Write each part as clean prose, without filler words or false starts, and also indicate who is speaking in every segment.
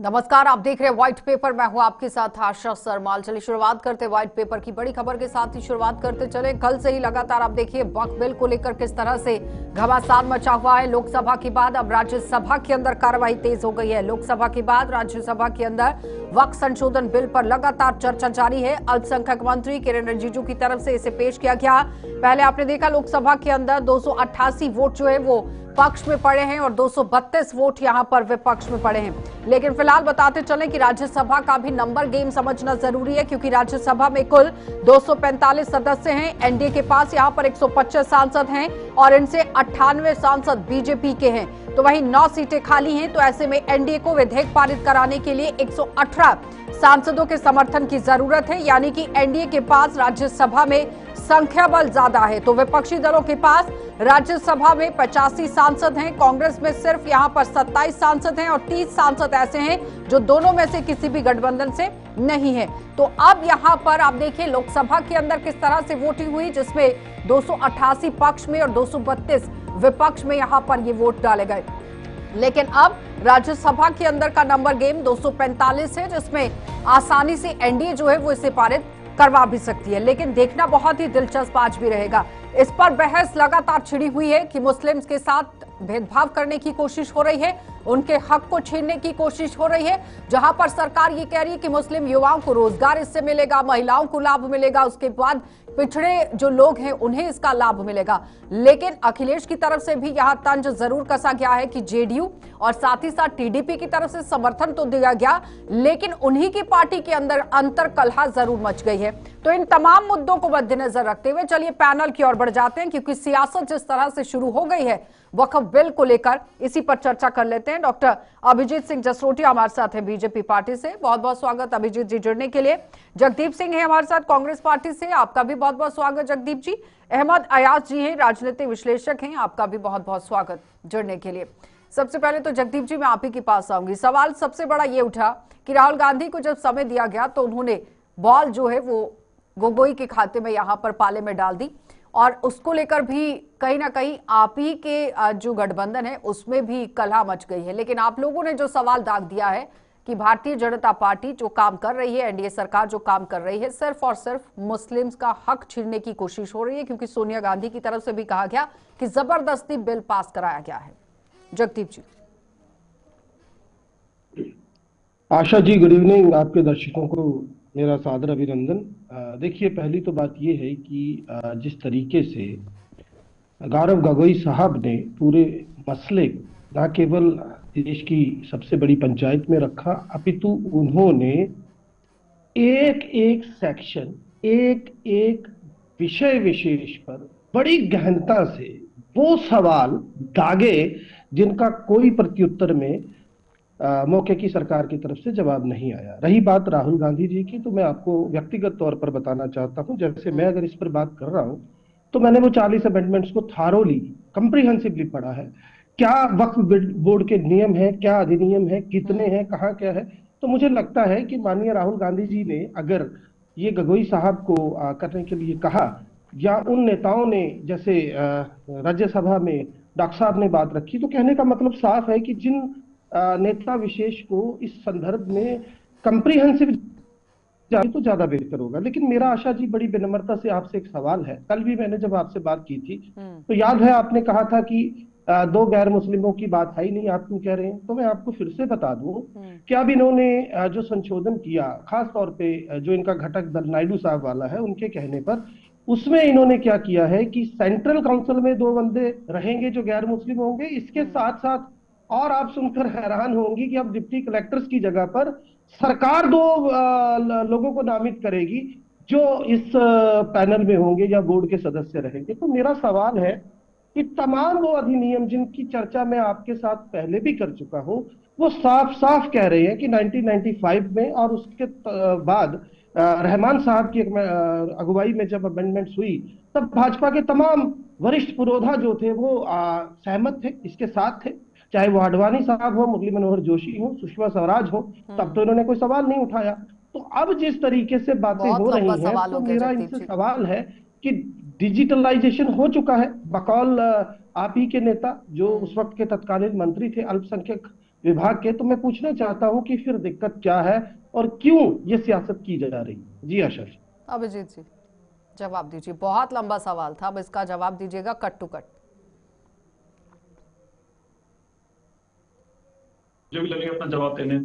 Speaker 1: नमस्कार, आप देख रहे हैं व्हाइट पेपर। मैं हूं आपके साथ आशा सरमाल। चलिए शुरुआत करते हैं व्हाइट पेपर की बड़ी खबर के साथ ही शुरुआत करते चले। कल से ही लगातार आप देखिए वक्फ बिल को लेकर किस तरह से घमासान मचा हुआ है। लोकसभा के बाद अब राज्यसभा के अंदर कार्रवाई तेज हो गई है। लोकसभा के बाद राज्यसभा के अंदर वक्फ संशोधन बिल पर लगातार चर्चा जारी है। अल्पसंख्यक मंत्री किरेन रिजिजू की तरफ से इसे पेश किया गया। पहले आपने देखा लोकसभा के अंदर 288 वोट जो है वो पक्ष में पड़े हैं और 232 वोट यहां पर विपक्ष में पड़े हैं। लेकिन फिलहाल बताते चलें कि राज्यसभा का भी नंबर गेम समझना जरूरी है, क्योंकि राज्यसभा में कुल 245 सदस्य हैं। एनडीए के पास यहां पर 125 सांसद हैं और इनसे 98 सांसद बीजेपी के हैं, तो वहीं 9 सीटें खाली हैं। तो ऐसे में एनडीए को विधेयक पारित कराने के लिए 118 सांसदों के समर्थन की जरूरत है, यानी कि एनडीए के पास राज्यसभा में संख्या बल ज्यादा है। तो विपक्षी दलों के पास राज्यसभा में 85 सांसद हैं, कांग्रेस में सिर्फ यहां पर 27 सांसद हैं और 30 सांसद ऐसे हैं जो दोनों में से किसी भी गठबंधन से नहीं है। तो अब यहां पर आप देखिए लोकसभा के अंदर किस तरह से वोटिंग हुई, जिसमें 288 पक्ष में और 232 विपक्ष में यहां पर ये वोट डाले गए। लेकिन अब राज्यसभा के अंदर का नंबर गेम 245 है, जिसमें आसानी से एनडीए जो है वो इसे पारित करवा भी सकती है। लेकिन देखना बहुत ही दिलचस्प आज भी रहेगा। इस पर बहस लगातार छिड़ी हुई है कि मुस्लिम्स के साथ भेदभाव करने की कोशिश हो रही है, उनके हक को छीनने की कोशिश हो रही है। जहां पर सरकार ये कह रही है कि मुस्लिम युवाओं को रोजगार इससे मिलेगा, महिलाओं को लाभ मिलेगा, उसके बाद पिछड़े जो लोग हैं उन्हें इसका लाभ मिलेगा। लेकिन अखिलेश की तरफ से भी यहां तंज जरूर कसा गया है कि जेडीयू और साथ ही साथ टीडीपी की तरफ से समर्थन तो दिया गया, लेकिन उन्हीं की पार्टी के अंदर अंतर कलह जरूर मच गई है। तो इन तमाम मुद्दों को मद्देनजर रखते हुए चलिए पैनल की ओर बढ़ जाते हैं, क्योंकि सियासत जिस तरह से शुरू हो गई है वक्फ बिल को लेकर, इसी पर चर्चा कर लेते हैं। डॉक्टर अभिजीत सिंह जसरोटिया हमारे साथ हैं बीजेपी पार्टी से। बहुत बहुत स्वागत अभिजीत जी जुड़ने के लिए। जगदीप सिंह है हमारे साथ कांग्रेस पार्टी से, आपका भी बहुत बहुत स्वागत जगदीप जी। अहमद अयाज जी हैं, राजनीतिक विश्लेषक हैं, आपका भी बहुत बहुत स्वागत जुड़ने के लिए। सबसे पहले तो जगदीप जी मैं आप ही के पास आऊंगी। सवाल सबसे बड़ा ये उठा कि राहुल गांधी को जब समय दिया गया तो उन्होंने बॉल जो है वो गोगोई के खाते में यहां पर पाले में डाल दी, और उसको लेकर भी कहीं ना कहीं आप ही के जो गठबंधन है उसमें भी कलह मच गई है। लेकिन आप लोगों ने जो सवाल दाग दिया है कि भारतीय जनता पार्टी जो काम कर रही है, एनडीए सरकार जो काम कर रही है, सिर्फ और सिर्फ मुस्लिम्स का हक छीनने की कोशिश हो रही है, क्योंकि सोनिया गांधी की तरफ से भी कहा गया कि जबरदस्ती बिल पास कराया गया है। जगदीप जी।
Speaker 2: Asha ji, good evening. आपके दर्शकों को मेरा सादर अभिनंदन। देखिए, पहली तो बात यह है कि जिस तरीके से गौरव गोगोई साहब ने पूरे मसले न केवल देश की सबसे बड़ी पंचायत में रखा, अपितु उन्होंने एक एक सेक्शन, एक एक विषय विशेष पर बड़ी गहनता से वो सवाल दागे जिनका कोई प्रत्युत्तर में मौके की सरकार की तरफ से जवाब नहीं आया। रही बात राहुल गांधी जी की, तो मैं आपको व्यक्तिगत तौर पर बताना चाहता हूं। जैसे मैं अगर इस पर बात कर रहा हूं तो मैंने वो 40 अमेंडमेंट्स को थारोली कंप्रीहेंसिवली पढ़ा है। क्या वक्फ बोर्ड के नियम है, क्या अधिनियम है, कितने हैं, कहाँ क्या है। तो मुझे लगता है कि माननीय राहुल गांधी जी ने अगर ये गोगोई साहब को करने के लिए कहा, या उन नेताओं ने जैसे राज्यसभा में डॉक्टर साहब ने बात रखी, तो कहने का मतलब साफ है कि जिन नेता विशेष को इस संदर्भ में कंप्रीहेंसिव तो ज्यादा बेहतर होगा। लेकिन मेरा आशा जी बड़ी विनम्रता से आपसे एक सवाल है। कल भी मैंने जब आपसे बात की थी तो याद है आपने कहा था कि दो गैर मुस्लिमों की बात है ही नहीं, आप क्यों कह रहे हैं। तो मैं आपको फिर से बता दूं कि अब इन्होंने जो संशोधन किया, खास तौर पे जो इनका घटक दल नायडू साहब वाला है, उनके कहने पर उसमें इन्होंने क्या किया है कि सेंट्रल काउंसिल में 2 बंदे रहेंगे जो गैर मुस्लिम होंगे। इसके साथ साथ और आप सुनकर हैरान होंगी कि अब डिप्टी कलेक्टर्स की जगह पर सरकार 2 लोगों को नामित करेगी जो इस पैनल में होंगे या बोर्ड के सदस्य रहेंगे। तो मेरा सवाल है कि तमाम वो अधिनियम जिनकी चर्चा मैं आपके साथ पहले भी कर चुका हूं, वो साफ साफ कह रहे हैं कि 1995 में और उसके बाद रहमान साहब की अगुवाई में जब अमेंडमेंट्स हुई, तब भाजपा के तमाम वरिष्ठ पुरोधा जो थे वो सहमत थे, इसके साथ थे। चाहे वो आडवाणी साहब हो, मुरली मनोहर जोशी हो, सुषमा स्वराज हो, तब तो इन्होंने कोई सवाल नहीं उठाया। तो अब जिस तरीके से बातें हो रही हैं, तो मेरा इनसे सवाल है कि डिजिटलाइजेशन हो चुका है। बकौल आप ही के नेता जो उस वक्त के तत्कालीन मंत्री थे अल्पसंख्यक विभाग के, तो मैं पूछना चाहता हूं कि फिर दिक्कत क्या है और क्यों ये सियासत की जा रही है। जी आशा जी।
Speaker 1: अभिजीत जी जवाब दीजिए, बहुत लंबा सवाल था, अब इसका जवाब दीजिएगा कट टू कट।
Speaker 3: जो भी लगे अपना जवाब देने।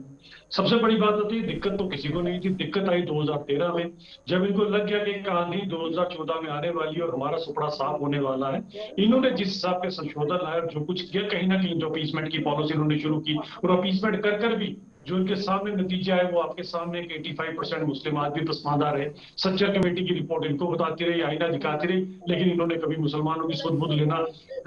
Speaker 3: सबसे बड़ी बात होती है, दिक्कत तो किसी को नहीं थी। दिक्कत आई 2013 में, जब इनको लग गया कि एक आंधी 2014 में आने वाली है और हमारा सुपड़ा साफ होने वाला है। इन्होंने जिस हिसाब के संशोधन लाया, जो कुछ किया, कहीं ना कहीं जो अपीसमेंट की पॉलिसी उन्होंने शुरू की, और अपीसमेंट कर कर भी जो इनके सामने नतीजा है वो आपके सामने, 85% मुस्लिम आज भी पसमानदा रहे। सच्चर कमेटी की रिपोर्ट इनको बताती रही, आईना दिखाती रही, लेकिन इन्होंने कभी मुसलमानों की सुध बुध लेना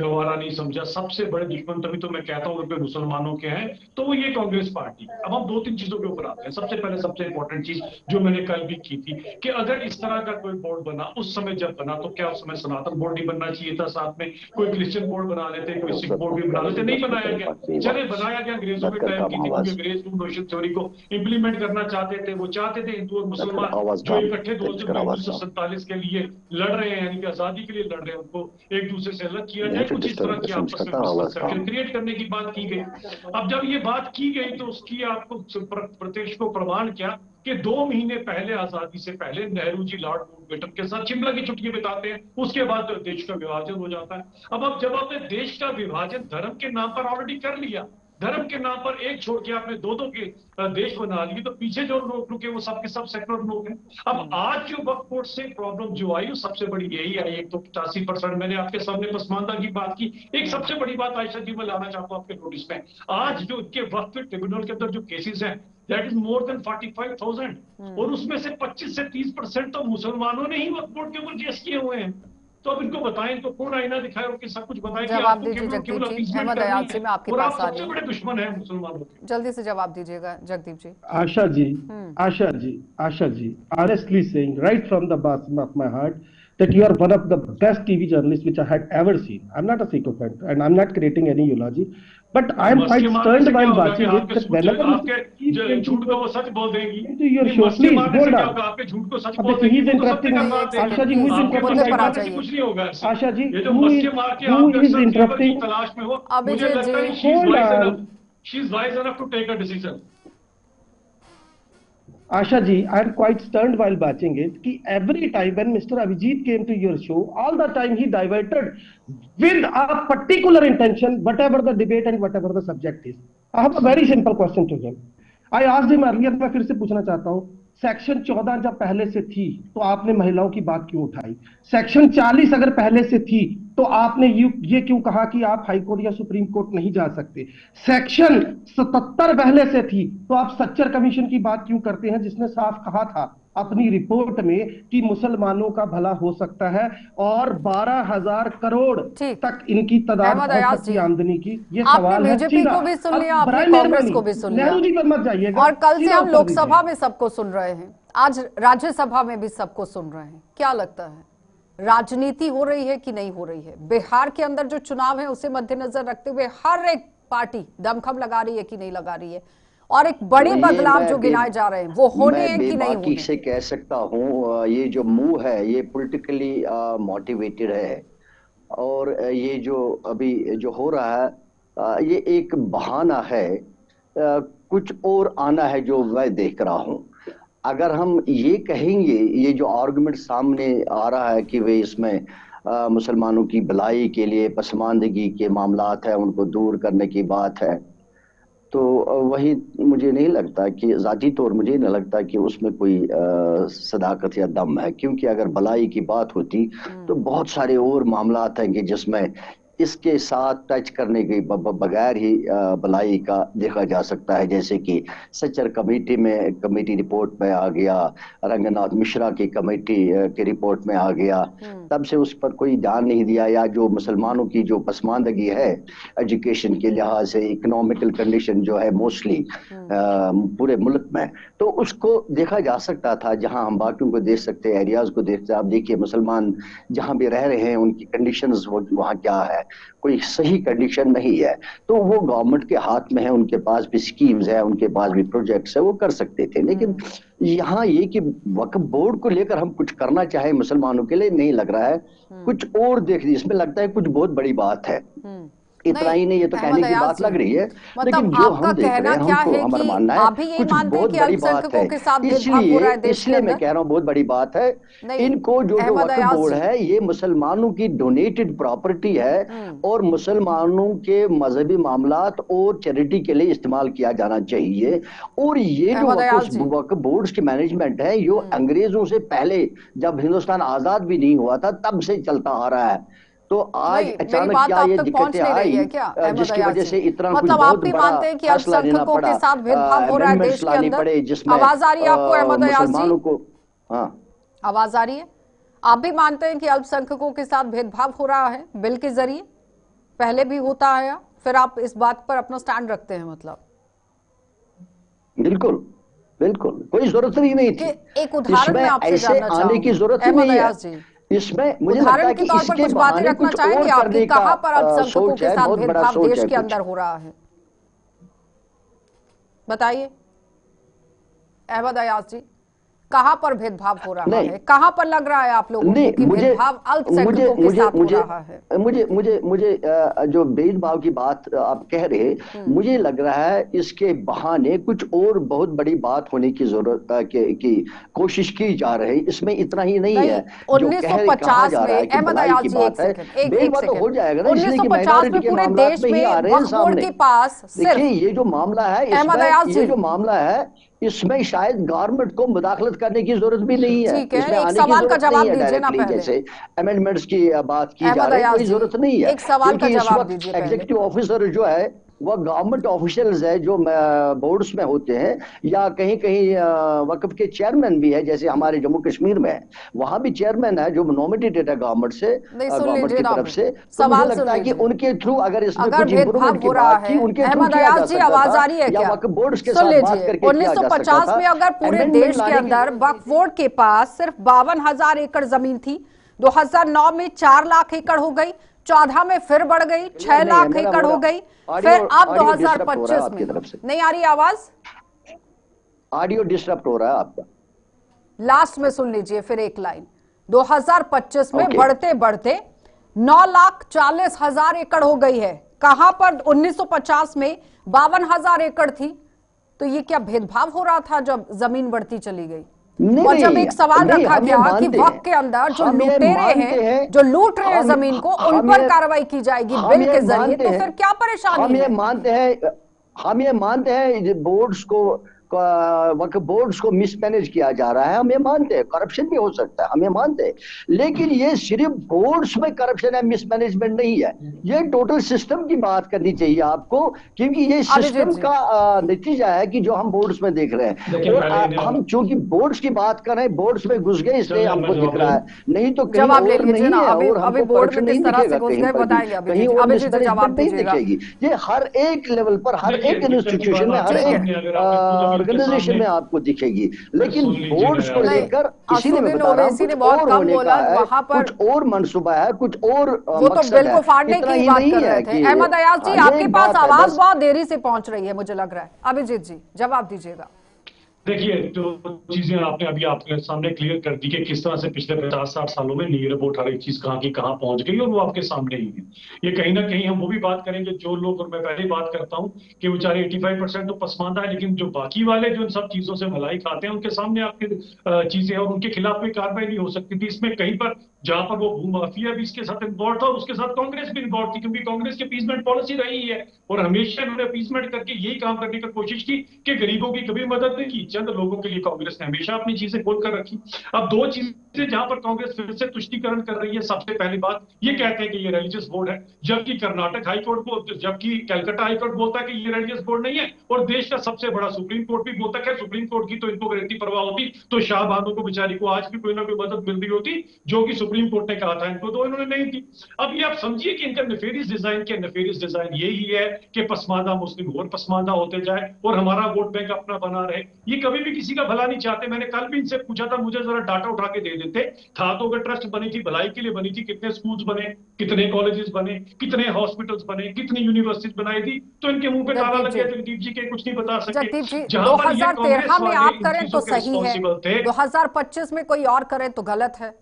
Speaker 3: गवारा नहीं समझा। सबसे बड़े दुश्मन, तभी तो मैं कहता हूँ अगर मुसलमानों के हैं तो वो ये कांग्रेस पार्टी। अब हम दो तीन चीजों के ऊपर आते हैं। सबसे पहले सबसे इंपॉर्टेंट चीज जो मैंने कल भी की थी कि अगर इस तरह का कोई बोर्ड बना, उस समय जब बना, तो क्या उस समय सनातन बोर्ड नहीं बनना चाहिए था? साथ में कोई क्रिश्चियन बोर्ड बना लेते, कोई सिख बोर्ड भी बना लेते। नहीं बनाया गया। चले, बनाया गया अंग्रेजों के टाइम की थी, क्योंकि अंग्रेज टू नेशन थ्योरी को इंप्लीमेंट करना चाहते थे। वो चाहते थे हिंदू और मुसलमान जो इकट्ठे 1947 के लिए लड़ रहे हैं, यानी कि आजादी के लिए लड़ रहे हैं, उनको एक दूसरे से अलग किया जाए, कुछ इस तरह की आपस में परसेप्शन क्रिएट करने की बात की गई। अब जब ये बात की गई तो उसकी आपको प्रत्यक्ष को प्रमाण क्या कि 2 महीने पहले, आजादी से पहले, नेहरू जी लॉर्ड माउंटबेटन के साथ शिमला की छुट्टियां बिताते हैं। उसके बाद देश का विभाजन हो जाता है। अब जब आपने देश का विभाजन धर्म के नाम पर ऑलरेडी कर लिया, धर्म के नाम पर एक छोड़ के आपने दो के देश बना लिए, तो पीछे जो लोग रुके वो सबके सब सेकुलर लोग हैं। अब आज जो वक्फ बोर्ड से प्रॉब्लम जो आई, सबसे बड़ी यही आई। एक तो 85% मैंने आपके सामने पसमानदा की बात की। एक सबसे बड़ी बात आयशा जी मैं लाना चाहता हूं आपके नोटिस में, आज जो इनके वक्फ ट्रिब्यूनल के अंदर जो केसेस हैं, दैट इज मोर देन 45,000, और उसमें से 25 से 30% तो मुसलमानों ने ही वक्फ बोर्ड के ऊपर केस किए हुए हैं। तो अब इनको बताएं, इनको कौन आईना दिखाए और सब कुछ बताएं कि
Speaker 1: जवाब
Speaker 3: आपको
Speaker 1: दीजिए
Speaker 3: केवल केवल
Speaker 1: जगदीप जी।
Speaker 3: अपीसमेंट
Speaker 1: अहमद
Speaker 3: करनी
Speaker 1: अयाज से मैं
Speaker 3: है,
Speaker 1: आपके
Speaker 3: और आप
Speaker 1: पास आ
Speaker 3: सबसे
Speaker 1: रही
Speaker 3: बड़े
Speaker 1: हूँ,
Speaker 3: दुश्मन हैं मुसलमानों के।
Speaker 1: जल्दी से जवाब दीजिएगा जगदीप जी।
Speaker 2: Asha ji, Asha ji, honestly saying right from the bottom of my heart that you are one of the best TV journalists which I had ever seen. I'm not a sycophant and I'm not creating any eulogy, but I'm
Speaker 3: Maske
Speaker 2: quite
Speaker 3: मारने से
Speaker 2: stunned
Speaker 3: क्या
Speaker 2: while
Speaker 3: होगा कि
Speaker 2: watching it
Speaker 3: आपके
Speaker 2: that whenever Mr. Keith
Speaker 3: आपके
Speaker 2: came
Speaker 3: झूठ को
Speaker 2: to,
Speaker 3: वो सच बोल देंगी।
Speaker 2: into your
Speaker 3: नहीं,
Speaker 2: show,
Speaker 3: मस्के
Speaker 2: please
Speaker 3: मारने से
Speaker 2: hold
Speaker 3: क्या
Speaker 2: on.
Speaker 3: होगा? आपके झूठ को सच
Speaker 2: अब
Speaker 3: बोल
Speaker 2: देखिए,
Speaker 3: देंगी,
Speaker 2: he is
Speaker 3: वो तो सत्य
Speaker 2: interrupting
Speaker 3: का
Speaker 2: me.
Speaker 3: बात है।
Speaker 2: आशा जी, who is
Speaker 3: आपके
Speaker 2: interrupting
Speaker 1: मुद्दे
Speaker 3: मस्के
Speaker 1: पर आ
Speaker 2: right
Speaker 3: मारने
Speaker 2: now?
Speaker 3: से
Speaker 1: जाइए।
Speaker 3: कुछ नहीं होगा ऐसे।
Speaker 2: आशा जी,
Speaker 3: ये जो
Speaker 2: who
Speaker 3: मस्के
Speaker 2: is
Speaker 3: मार के
Speaker 2: who
Speaker 3: आप
Speaker 2: is
Speaker 3: अक्सर फेवर की
Speaker 2: interrupting?
Speaker 3: तलाश में हो, मुझे
Speaker 1: अभिजीत
Speaker 3: लगता है
Speaker 1: ji,
Speaker 3: she is
Speaker 2: Hold
Speaker 3: wise
Speaker 2: on.
Speaker 3: Enough, she is wise enough to take a decision.
Speaker 2: Asha ji, I am quite stunned while watching it. Ki every time when Mr. Abhijit came to your show, all the time he diverted with a particular intention, whatever the debate and whatever the subject is. I have a very simple question to him. I asked him earlier, मैं फिर से पूछना चाहता हूं, section 14 जब पहले से थी तो आपने महिलाओं की बात क्यों उठाई? सेक्शन 40 अगर पहले से थी तो आपने ये क्यों कहा कि आप हाई कोर्ट या सुप्रीम कोर्ट नहीं जा सकते? सेक्शन 77 पहले से थी तो आप सच्चर कमीशन की बात क्यों करते हैं, जिसने साफ कहा था अपनी रिपोर्ट में कि मुसलमानों का भला हो सकता है और 12,000 करोड़
Speaker 1: ठीक।
Speaker 2: तक इनकी तादाद
Speaker 1: अहमद
Speaker 2: हो
Speaker 1: अयाज
Speaker 2: सकती
Speaker 1: जी,
Speaker 2: है आमदनी की? ये
Speaker 1: आपने
Speaker 2: सवाल है
Speaker 1: बीजेपी
Speaker 2: सीधा।
Speaker 1: को भी सुन
Speaker 2: अब
Speaker 1: लिया, आपने
Speaker 2: बराए
Speaker 1: कांग्रेस
Speaker 2: मेहरबानी
Speaker 1: को भी सुन लिया,
Speaker 2: नेहरू जी पर मत जाइएगा,
Speaker 1: और कल से
Speaker 2: सीधा
Speaker 1: हम
Speaker 2: उत्तर
Speaker 1: लोकसभा
Speaker 2: दीजिए।
Speaker 1: में सबको सुन रहे हैं, आज राज्यसभा में भी सबको सुन रहे हैं। क्या लगता है, राजनीति हो रही है कि नहीं हो रही है? बिहार के अंदर जो चुनाव है उसे मद्देनजर रखते हुए हर एक पार्टी दमखम लगा रही है कि नहीं लगा रही है, और एक बड़े बदलाव जो गिनाए जा रहे हैं वो होने हैं कि नहीं होने?
Speaker 4: से कह सकता हूँ ये जो मूव है ये पॉलिटिकली मोटिवेटेड है, और ये जो अभी जो हो रहा है ये एक बहाना है, कुछ और आना है जो मैं देख रहा हूँ। अगर हम ये कहेंगे, ये जो आर्गुमेंट सामने आ रहा है कि वे इसमें मुसलमानों की भलाई के लिए पसमानदगी के मामलात है, उनको दूर करने की बात है, तो वही मुझे नहीं लगता कि ज़ाती तौर मुझे नहीं लगता कि उसमें कोई सदाकत या दम है, क्योंकि अगर भलाई की बात होती तो बहुत सारे और मामलात हैं कि जिसमें इसके साथ टच करने के बगैर ही भलाई का देखा जा सकता है। जैसे कि सच्चर कमेटी रिपोर्ट में आ गया, रंगनाथ मिश्रा की कमेटी के रिपोर्ट में आ गया, तब से उस पर कोई ध्यान नहीं दिया। या जो मुसलमानों की जो पसमानदगी है एजुकेशन के लिहाज से, इकोनॉमिकल कंडीशन जो है मोस्टली पूरे मुल्क में, तो उसको देखा जा सकता था। जहां हम बाकियों को देख सकते हैं, एरियाज को देखते हैं, आप देखिए मुसलमान जहां भी रह रहे हैं उनकी कंडीशंस वहां क्या है, कोई सही कंडीशन नहीं है। तो वो गवर्नमेंट के हाथ में है, उनके पास भी स्कीम्स है, उनके पास भी प्रोजेक्ट्स है, वो कर सकते थे। लेकिन यहाँ ये कि वक्फ बोर्ड को लेकर हम कुछ करना चाहे मुसलमानों के लिए नहीं लग रहा है। कुछ और देख, इसमें लगता है कुछ बहुत बड़ी बात है। इतना ही नहीं, ये तो कहने की बात लग रही है,
Speaker 1: मतलब
Speaker 4: लेकिन जो
Speaker 1: आपका
Speaker 4: हम देख रहे
Speaker 1: कहना
Speaker 4: हैं,
Speaker 1: क्या
Speaker 4: हमको
Speaker 1: है
Speaker 4: हमारा
Speaker 1: कि
Speaker 4: मानना है
Speaker 1: आप भी यही
Speaker 4: कुछ
Speaker 1: मानते हैं
Speaker 4: बहुत
Speaker 1: कि
Speaker 4: बड़ी बात
Speaker 1: अल्पसंख्यकों
Speaker 4: है।
Speaker 1: के साथ भेदभाव हो रहा है देश के
Speaker 4: इसलिए मैं
Speaker 1: अंदर?
Speaker 4: कह रहा हूँ बहुत बड़ी बात है।
Speaker 1: नहीं,
Speaker 4: इनको जो
Speaker 1: अहमद
Speaker 4: वक्फ
Speaker 1: अयाज
Speaker 4: बोर्ड
Speaker 1: जी।
Speaker 4: है ये मुसलमानों की डोनेटेड प्रॉपर्टी है और मुसलमानों के मजहबी मामलात और चैरिटी के लिए इस्तेमाल किया जाना चाहिए। और ये जो
Speaker 1: अहमद अयाज जी।
Speaker 4: वक्फ बोर्ड्स की मैनेजमेंट है ये अंग्रेजों से पहले, जब हिंदुस्तान आजाद भी नहीं हुआ था तब से चलता आ रहा है। तो आज
Speaker 1: नहीं, मेरी
Speaker 4: अचानक
Speaker 1: बात
Speaker 4: क्या
Speaker 1: आप
Speaker 4: ये
Speaker 1: तक पहुंच
Speaker 4: दिक्कतें
Speaker 1: नहीं रही
Speaker 4: आई
Speaker 1: है क्या अहमद
Speaker 4: जिसकी
Speaker 1: अयाज
Speaker 4: वजह
Speaker 1: जी?
Speaker 4: से इतना कुछ
Speaker 1: मतलब आप
Speaker 4: बहुत
Speaker 1: भी
Speaker 4: बड़ा
Speaker 1: मानते हैं कि
Speaker 4: फैसला लेना
Speaker 1: अल्पसंख्यकों
Speaker 4: पड़ा,
Speaker 1: के साथ भेदभाव हो रहा है देश
Speaker 4: अमेंडमेंट्स
Speaker 1: के
Speaker 4: लानी
Speaker 1: अंदर?
Speaker 4: पड़े जिसमें
Speaker 1: आवाज आ रही है आपको अहमद अयाज जी?
Speaker 4: मुसलमानों को। हाँ,
Speaker 1: आवाज आ रही है? आप भी मानते हैं कि अल्पसंख्यकों के साथ भेदभाव हो रहा है बिल के जरिए? पहले भी होता आया, फिर आप इस बात पर अपना स्टैंड रखते हैं मतलब?
Speaker 4: बिल्कुल बिल्कुल, कोई जरूरत ही नहीं थी
Speaker 1: एक उदाहरण
Speaker 4: इसमें,
Speaker 1: मैं आपसे
Speaker 4: ऐसे
Speaker 1: जानना
Speaker 4: आने की
Speaker 1: चाहूंगी
Speaker 4: जरूरत ही
Speaker 1: अहमद
Speaker 4: नहीं है
Speaker 1: अयाज जी।
Speaker 4: इसमें। मुझे लगता
Speaker 1: उदाहरण
Speaker 4: है
Speaker 1: के
Speaker 4: कि
Speaker 1: तौर पर
Speaker 4: इसके
Speaker 1: कुछ बातें
Speaker 4: बहाने
Speaker 1: रखना
Speaker 4: कुछ
Speaker 1: चाहेंगे
Speaker 4: और
Speaker 1: आप कि
Speaker 4: करने का
Speaker 1: कहां पर अल्पसंख्यकों
Speaker 4: सोच
Speaker 1: के
Speaker 4: है,
Speaker 1: साथ
Speaker 4: बहुत बड़ा
Speaker 1: भेदभाव
Speaker 4: सोच
Speaker 1: देश
Speaker 4: है
Speaker 1: के
Speaker 4: कुछ।
Speaker 1: अंदर हो रहा है? अहमद अयाज जी, कहां पर भेदभाव हो रहा है? कहां पर लग रहा है आप लोगों को कि भेदभाव अल्पसंख्यकों के साथ हो रहा है?
Speaker 4: मुझे जो भेदभाव की बात आप कह रहे, मुझे लग रहा है इसके बहाने कुछ और बहुत बड़ी बात होने की जरूरत की कोशिश की जा रही है। इसमें इतना ही नहीं है जो कहा
Speaker 1: 1950
Speaker 4: जा
Speaker 1: में,
Speaker 4: रहा है कि
Speaker 1: अहमद
Speaker 4: भलाई
Speaker 1: अयाज
Speaker 4: की
Speaker 1: जी एक
Speaker 4: बात है।
Speaker 1: सेकंड, एक
Speaker 4: भेदभाव तो हो
Speaker 1: सेकंड,
Speaker 4: जाएगा ना, इसलिए कि
Speaker 1: 1950
Speaker 4: माइनॉरिटी
Speaker 1: में
Speaker 4: के
Speaker 1: पूरे
Speaker 4: मामलात
Speaker 1: देश
Speaker 4: में ही आ
Speaker 1: में
Speaker 4: रहे हैं
Speaker 1: वक्फ बोर्ड
Speaker 4: सामने।
Speaker 1: के पास
Speaker 4: देखिए
Speaker 1: सिर्फ,
Speaker 4: ये जो मामला है
Speaker 1: अहमद अयाज
Speaker 4: ये
Speaker 1: जी,
Speaker 4: जो मामला है इसमें शायद गवर्नमेंट को मुदाखलत करने की जरूरत भी नहीं है,
Speaker 1: ठीक है,
Speaker 4: इसमें
Speaker 1: एक
Speaker 4: आने की
Speaker 1: सवाल का
Speaker 4: जरूरत नहीं
Speaker 1: जवाब
Speaker 4: है
Speaker 1: दीजिए ना
Speaker 4: डायरेक्टली।
Speaker 1: पहले।
Speaker 4: जैसे अमेंडमेंट्स की बात की जा
Speaker 1: अहमद
Speaker 4: रही है,
Speaker 1: अयाज
Speaker 4: कोई
Speaker 1: जी,
Speaker 4: जरूरत नहीं है,
Speaker 1: एक सवाल का
Speaker 4: क्योंकि इस
Speaker 1: जवाब
Speaker 4: वक्त
Speaker 1: दीजिए पहले।
Speaker 4: एग्जीक्यूटिव ऑफिसर जो है वह गवर्नमेंट ऑफिशियल्स है जो बोर्ड्स में होते हैं, या कहीं कहीं वक्फ के चेयरमैन भी है, जैसे हमारे जम्मू कश्मीर में है, वहां भी चेयरमैन है जो नॉमिनेटेड है गवर्नमेंट से,
Speaker 1: नहीं, सुन
Speaker 4: गवर्नमेंट
Speaker 1: लीजिए
Speaker 4: की
Speaker 1: ना,
Speaker 4: तरफ से। तो मुझे
Speaker 1: सवाल सुन
Speaker 4: लगता है कि
Speaker 1: लीजिए।
Speaker 4: उनके थ्रू अगर इसमें
Speaker 1: अगर
Speaker 4: कुछ
Speaker 1: भेदभाव
Speaker 4: इंप्रूवमेंट की
Speaker 1: हो रहा
Speaker 4: बात
Speaker 1: है,
Speaker 4: थी, उनके थ्रू
Speaker 1: अहमद
Speaker 4: किया
Speaker 1: अयाज
Speaker 4: जा
Speaker 1: जी
Speaker 4: सकता
Speaker 1: आवाज
Speaker 4: था,
Speaker 1: आ रही है
Speaker 4: या
Speaker 1: क्या?
Speaker 4: वक्फ बोर्ड्स के
Speaker 1: सुन
Speaker 4: साथ बात
Speaker 1: लीजिए,
Speaker 4: करके किया जा सकता
Speaker 1: 1950
Speaker 4: था।
Speaker 1: में अगर पूरे
Speaker 4: अमेंडमेंट
Speaker 1: देश के
Speaker 4: लाने की
Speaker 1: अंदर वक्फ बोर्ड के पास सिर्फ 52,000 एकड़ जमीन थी, 2009 में 4 लाख एकड़ हो गई, 14 में फिर बढ़ गई, 6 लाख एकड़ हो गई, फिर अब
Speaker 4: ऑडियो डिस्टर्ब हो रहा है
Speaker 1: 2025
Speaker 4: आपकी
Speaker 1: में
Speaker 4: तरफ से,
Speaker 1: नहीं आ रही आवाज?
Speaker 4: ऑडियो डिस्टर्ब हो रहा है आपका।
Speaker 1: लास्ट में सुन लीजिए फिर एक लाइन। 2025 में
Speaker 4: Okay.
Speaker 1: बढ़ते बढ़ते 9,40,000 एकड़ हो गई है। कहां पर 1950 में 52,000 एकड़ थी? तो ये क्या भेदभाव हो रहा था जब जमीन बढ़ती चली गई? और जब एक सवाल रखा गया कि वक्त के अंदर जो लुटेरे हैं, जो लूट रहे हैं जमीन को, उन पर कार्रवाई की जाएगी बिल के जरिए, तो फिर क्या परेशानी है?
Speaker 4: हम ये मानते हैं बोर्ड्स को, वक्फ बोर्ड्स को मिसमैनेज किया जा रहा है, हम ये मानते हैं करप्शन भी हो सकता है, हम ये मानते हैं, लेकिन ये सिर्फ बोर्ड्स में करप्शन है, मिसमैनेजमेंट नहीं है, ये टोटल सिस्टम की बात करनी चाहिए आपको, क्योंकि ये सिस्टम का नतीजा है कि जो हम बोर्ड्स में देख रहे हैं। और हम चूंकि बोर्ड्स की बात कर रहे हैं, बोर्ड्स में घुस गए इसलिए हमको दिख रहा है, नहीं तो कहीं और नहीं है, और हमको करप्शन नहीं दिखेगा कहीं पर भी, कहीं और मिसमैनेजमेंट नहीं दिखेगी। ये हर एक लेवल पर, हर एक इंस्टीट्यूशन में, हर एक ऑर्गेनाइजेशन में आपको दिखेगी, लेकिन बोर्ड्स को लेकर इसीलिए मैं बता रहा हूँ कुछ और होने का है, कुछ और मंसूबा है, कुछ और
Speaker 1: वो तो बिल को फाड़ने की बात कर रहे थे। अहमद अयाज जी, आपके पास आवाज बहुत देरी से पहुंच रही है मुझे लग रहा है। अभिजीत जी जवाब दीजिएगा।
Speaker 3: देखिए, जो चीजें आपने अभी आपके सामने क्लियर कर दी कि किस तरह से पिछले 50-60 सालों में नीर रिपोर्ट हर एक चीज कहाँ की कहाँ पहुंच गई, और वो आपके सामने ही है। ये कहीं ना कहीं हम वो भी बात करेंगे जो लोग, और मैं पहले ही बात करता हूँ कि बेचारे 85% तो पसमानदा है, लेकिन जो बाकी वाले जो इन सब चीजों से भलाई खाते हैं उनके सामने आपकी चीजें, और उनके खिलाफ कोई कार्रवाई नहीं हो सकती थी। इसमें कहीं पर जहां पर वो भूमाफिया भी इसके साथ इन्वॉल्व था, और उसके साथ कांग्रेस भी इन्वॉल्व थी, क्योंकि कांग्रेस की अपीसमेंट पॉलिसी रही है, और हमेशा उन्होंने अपीसमेंट करके यही काम करने की कोशिश की कि गरीबों की कभी मदद नहीं की, चंद लोगों के लिए कांग्रेस ने हमेशा अपनी चीजें खोलकर रखी। अब दो चीजें जहां पर कांग्रेस फिर से तुष्टीकरण कर रही है। सबसे पहली बात ये कहते हैं कि ये रिलीजियस बोर्ड है, जबकि कर्नाटक हाईकोर्ट को, जबकि कलकत्ता हाईकोर्ट बोलता है कि ये रिलीजियस बोर्ड नहीं है, और देश का सबसे बड़ा सुप्रीम कोर्ट भी बोलता है। सुप्रीम कोर्ट की तो इनको अगर इतनी परवाह होती तो शाहबानों को बेचारी को आज भी कोई ना कोई मदद मिल रही होती, जो कि सुप्रीम कोर्ट ने कहा था इनको, तो इन्होंने नहीं थी। अब ये आप समझिए कि इनका नेफेरियस डिजाइन क्या, नेफेरियस डिजाइन यही है कि पसमानदा मुस्लिम और पसमानदा होते जाए और हमारा वोट बैंक अपना बना रहे। ये कभी भी किसी का भला नहीं चाहते। मैंने कल भी इनसे पूछा था, मुझे जरा डाटा उठा के दे देते, था तो अगर ट्रस्ट बनी थी भलाई के लिए बनी थी, कितने स्कूल्स बने, कितने कॉलेजेस बने, कितने हॉस्पिटल्स बने, कितनी यूनिवर्सिटीज बनाई थी, तो इनके मुंह पे ताला लग गया। जगदीप जी के कुछ नहीं बता सके।
Speaker 1: जगदीप जी,
Speaker 3: जहां पर ये
Speaker 1: 2013 में आप करें तो सही है,
Speaker 3: रिस्पॉन्सिबल थे,
Speaker 1: 2025 में कोई और करे तो गलत है।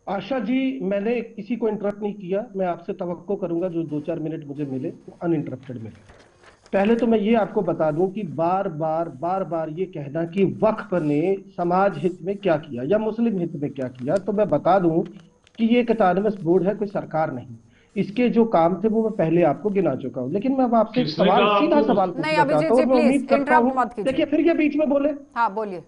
Speaker 2: आशा जी, मैंने किसी को इंटरप्ट नहीं किया। मैं आपसे तवक्को करूंगा जो 2-4 मिनट मुझे मिले वो अनइंटरप्टेड मिले। पहले तो मैं ये आपको बता दूं कि बार बार ये कहना कि वक्फ ने समाज हित में क्या किया या मुस्लिम हित में क्या किया, तो मैं बता दूं कि ये एक एटानमस बोर्ड है, कोई सरकार नहीं। इसके जो काम थे वो मैं पहले आपको गिना चुका हूं, लेकिन मैं अब आपसे एक
Speaker 3: किसने
Speaker 2: सवाल,
Speaker 3: कहा
Speaker 2: सीधा
Speaker 3: आपको?
Speaker 2: सवाल
Speaker 1: नहीं
Speaker 2: पूछना
Speaker 1: अभिजीत
Speaker 2: चाहता हूं
Speaker 1: जी
Speaker 2: और मैं
Speaker 1: प्लीज
Speaker 2: उम्मीद करता
Speaker 1: इंटरप्ट
Speaker 2: हूं।
Speaker 1: मत कीजिए।
Speaker 2: देखिए, फिर ये बीच में बोले।
Speaker 1: हाँ बोलिए।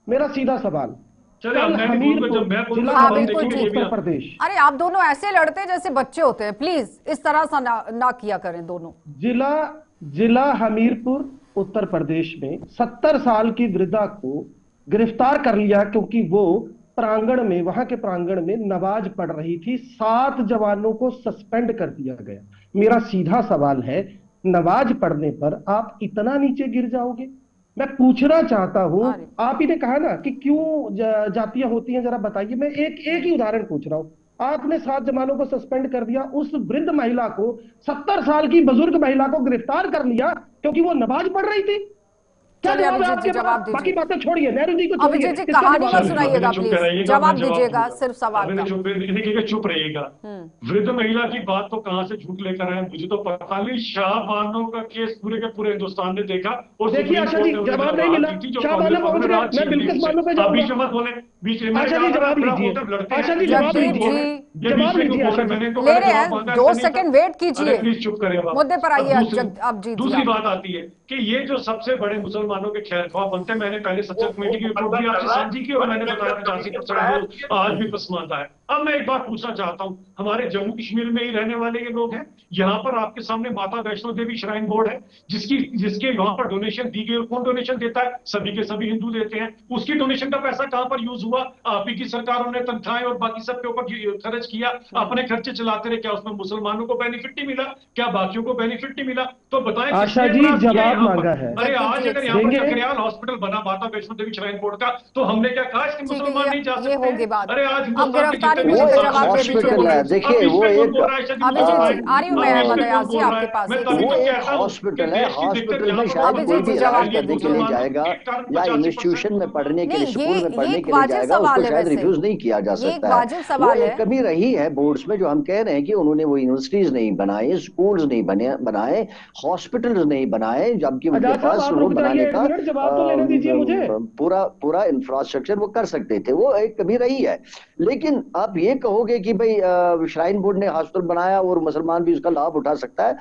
Speaker 2: मेरा सीधा सवाल,
Speaker 3: चले, अब
Speaker 2: कल
Speaker 3: मैं भी बोलूंगा,
Speaker 2: हमीरपुर,
Speaker 3: जब मैं
Speaker 2: जिला
Speaker 3: बोलूंगा
Speaker 1: हाँ
Speaker 3: तब आप
Speaker 1: बिल्कुल
Speaker 3: देखेंगे
Speaker 1: जी।
Speaker 3: ये भी
Speaker 2: उत्तर प्रदेश,
Speaker 1: अरे आप दोनों ऐसे लड़ते हैं जैसे बच्चे होते हैं, प्लीज इस तरह सा ना किया करें दोनों।
Speaker 2: जिला जिला हमीरपुर उत्तर प्रदेश में 70 साल की वृद्धा को गिरफ्तार कर लिया क्योंकि वो प्रांगण में, वहां के प्रांगण में नमाज पढ़ रही थी। 7 जवानों को सस्पेंड कर दिया गया। मेरा सीधा सवाल है, नमाज पढ़ने पर आप इतना नीचे गिर जाओगे? मैं पूछना चाहता हूं,
Speaker 1: अरे
Speaker 2: आप ही ने कहा ना कि क्यों जातियां होती हैं, जरा बताइए। मैं एक एक ही उदाहरण पूछ रहा हूं। आपने 7 जवानों को सस्पेंड कर दिया, उस वृद्ध महिला को, 70 साल की बुजुर्ग महिला को गिरफ्तार कर लिया क्योंकि वो नमाज पढ़ रही थी। क्या
Speaker 1: चलिए
Speaker 2: जवाब है
Speaker 1: अभिजीत जी
Speaker 2: आपके
Speaker 1: जवाब
Speaker 2: पास? बाकी
Speaker 1: दीजिए।
Speaker 2: बातें छोड़िए, नेहरू जी को छोड़िए,
Speaker 1: अभिजीत जी
Speaker 2: इसका
Speaker 1: कहानी
Speaker 2: जवाब
Speaker 1: मत
Speaker 2: दीजिए।
Speaker 1: सुनाइएगा,
Speaker 3: अभी चुप
Speaker 1: प्लीज
Speaker 3: कराइएगा, मैं
Speaker 1: जवाब
Speaker 3: जवाब
Speaker 1: दीजिएगा
Speaker 3: दूंगा।
Speaker 1: सिर्फ सवाल
Speaker 3: अभी
Speaker 1: का।
Speaker 3: चुप रहिएगा। वृद्ध महिला की बात तो कहां से झूठ लेकर आए, मुझे तो पता नहीं। शाहबानो का केस पूरे के पूरे हिंदुस्तान ने देखा और
Speaker 2: देखिए
Speaker 3: सुप्रीम
Speaker 2: आशा
Speaker 3: कोर्ट
Speaker 2: जी,
Speaker 3: ने उन्हें
Speaker 2: जवाब
Speaker 3: जब
Speaker 2: नहीं
Speaker 3: राहत
Speaker 2: मिला।
Speaker 3: दी थी, जो
Speaker 2: शाहबानो
Speaker 3: कांग्रेस वालों
Speaker 2: पहुंच
Speaker 3: ने
Speaker 2: गए,
Speaker 3: राहत
Speaker 2: मैं
Speaker 3: छीन ली
Speaker 2: बिल्किस
Speaker 3: उनसे।
Speaker 2: बानो पे
Speaker 3: आप
Speaker 2: जाऊंगा।
Speaker 3: बीच में मत बोले, बीच में मैंने
Speaker 2: आशा जी
Speaker 3: कहा
Speaker 2: जवाब
Speaker 3: थोड़ा
Speaker 2: लीजिए।
Speaker 3: बहुत लड़ते
Speaker 2: आशा
Speaker 3: हैं,
Speaker 2: जी जवाब
Speaker 1: जगदीप
Speaker 3: बोल
Speaker 2: लीजिए।
Speaker 3: रहे
Speaker 1: जी
Speaker 3: हैं, ये बीच
Speaker 2: जवाब
Speaker 3: में क्यों
Speaker 2: लीजिए
Speaker 3: बोल
Speaker 2: आशा
Speaker 3: रहे हैं?
Speaker 2: जी।
Speaker 3: मैंने इनको
Speaker 1: ले
Speaker 3: पहले
Speaker 1: रहे
Speaker 3: जवाब
Speaker 1: हैं,
Speaker 3: मांगा,
Speaker 1: दो
Speaker 3: ऐसा नहीं था।
Speaker 1: सेकंड वेट
Speaker 3: अरे
Speaker 1: कीजिए।
Speaker 3: प्लीज चुप करिए
Speaker 1: मुद्दे पर
Speaker 3: अब
Speaker 1: आइए
Speaker 3: दूसरी
Speaker 1: अभिजीत जी
Speaker 3: दूसरी
Speaker 1: आप।
Speaker 3: बात आती है कि ये जो सबसे बड़े मुसलमानों के खैरख्वाह बनते हैं, मैंने पहले सच्चर कमेटी की रिपोर्ट भी आपसे साझी की और मैंने बताया 85% लोग आज भी पसमानदा है। अब मैं एक बात पूछना चाहता हूं, हमारे जम्मू कश्मीर में ही रहने वाले ये लोग हैं। यहाँ पर आपके सामने माता वैष्णो देवी श्राइन बोर्ड है, जिसके यहाँ पर डोनेशन दी गई। कौन डोनेशन देता है? सभी के सभी हिंदू देते हैं। उसकी डोनेशन का पैसा कहां पर यूज हुआ? आप ही की सरकारों ने तनख्वाहें और बाकी सब के ऊपर खर्च किया, अपने खर्चे चलाते रहे। क्या उसमें मुसलमानों को बेनिफिट नहीं मिला? क्या बाकियों को बेनिफिट नहीं मिला? तो बताएं
Speaker 2: आशा
Speaker 3: किसने
Speaker 2: जी
Speaker 3: एतराज किया
Speaker 2: जवाब
Speaker 3: यहाँ
Speaker 2: मांगा
Speaker 3: पर?
Speaker 2: है,
Speaker 3: अरे
Speaker 1: जगदीप
Speaker 3: आज
Speaker 1: जी एक
Speaker 3: अगर यहाँ पर
Speaker 2: देंगे?
Speaker 3: ककरयाल हॉस्पिटल बना माता वैष्णो देवी श्राइन बोर्ड का, तो हमने क्या कहा इसके
Speaker 1: ठीक है,
Speaker 3: मुसलमान नहीं जा
Speaker 1: ये
Speaker 3: सकते
Speaker 1: होगी
Speaker 3: हैं?
Speaker 1: बात।
Speaker 3: अरे आज
Speaker 1: अब
Speaker 3: हिंदुस्तान के
Speaker 1: गिरफ्तारी
Speaker 3: जितने भी
Speaker 1: मुद्दे
Speaker 4: वो
Speaker 1: पे
Speaker 4: एक
Speaker 3: संस्थान
Speaker 1: जवाब
Speaker 3: हैं,
Speaker 1: दे
Speaker 3: सभी
Speaker 1: दीजिए
Speaker 3: बोल
Speaker 4: हॉस्पिटल
Speaker 3: रहे
Speaker 4: है।
Speaker 3: हैं।
Speaker 1: अभिजीत जी।
Speaker 3: अब
Speaker 4: देखिए,
Speaker 3: इस
Speaker 4: वो
Speaker 3: पे कौन
Speaker 4: एक
Speaker 3: बोल रहा है शायद
Speaker 1: अभिजीत
Speaker 3: मुसलमान
Speaker 1: जी
Speaker 3: है?
Speaker 1: आ रही हूँ
Speaker 3: अब
Speaker 1: मैं
Speaker 3: इस पे
Speaker 1: मदयाल
Speaker 3: कौन
Speaker 1: जी
Speaker 3: बोल रहा
Speaker 1: आपके
Speaker 3: है?
Speaker 1: पास,
Speaker 3: मैं
Speaker 1: एक
Speaker 3: तभी
Speaker 4: वो
Speaker 3: तो
Speaker 1: मिनट।
Speaker 4: एक
Speaker 3: कहता हूँ कि
Speaker 4: हॉस्पिटल है।
Speaker 3: देश की दिक्कत
Speaker 4: हॉस्पिटल
Speaker 3: यहाँ
Speaker 4: में
Speaker 3: पर
Speaker 4: शायद
Speaker 3: मुसलमानों
Speaker 4: कोई
Speaker 1: अभिजीत
Speaker 3: को
Speaker 1: जी
Speaker 4: भी
Speaker 3: है,
Speaker 4: इलाज
Speaker 1: जवाब
Speaker 3: ये
Speaker 1: दे
Speaker 4: करने के
Speaker 1: दीजिए।
Speaker 4: लिए
Speaker 3: मुसलमानों
Speaker 4: जाएगा
Speaker 3: के कारण
Speaker 4: या
Speaker 3: 85%
Speaker 4: इंस्टीट्यूशन में पढ़ने के लिए,
Speaker 1: नहीं
Speaker 4: स्कूल में
Speaker 1: ये
Speaker 4: पढ़ने
Speaker 1: एक
Speaker 4: के लिए
Speaker 1: वाजिब
Speaker 4: जाएगा, उसको
Speaker 1: सवाल है
Speaker 4: शायद
Speaker 1: वैसे,
Speaker 4: रिफ्यूज नहीं किया जा
Speaker 1: ये एक
Speaker 4: सकता है।
Speaker 1: वाजिब
Speaker 4: वो
Speaker 1: सवाल है।
Speaker 4: एक कमी रही है बोर्ड्स में, जो हम कह रहे हैं कि उन्होंने वो यूनिवर्सिटीज नहीं बनाई, स्कूल्स नहीं बनाए, हॉस्पिटल्स नहीं बनाए, जबकि उनके
Speaker 2: आजाद साहब
Speaker 4: पास
Speaker 2: आप
Speaker 4: वो
Speaker 2: रुक
Speaker 4: बनाने
Speaker 2: जाइए, एक
Speaker 4: का
Speaker 2: मिनट जवाब तो लेने दीजिए मुझे।
Speaker 4: पूरा पूरा इंफ्रास्ट्रक्चर वो कर सकते थे। वो एक कमी रही है। लेकिन आप ये कहोगे कि भाई श्राइन बोर्ड ने हॉस्पिटल बनाया और मुसलमान भी उसका लाभ उठा सकता है?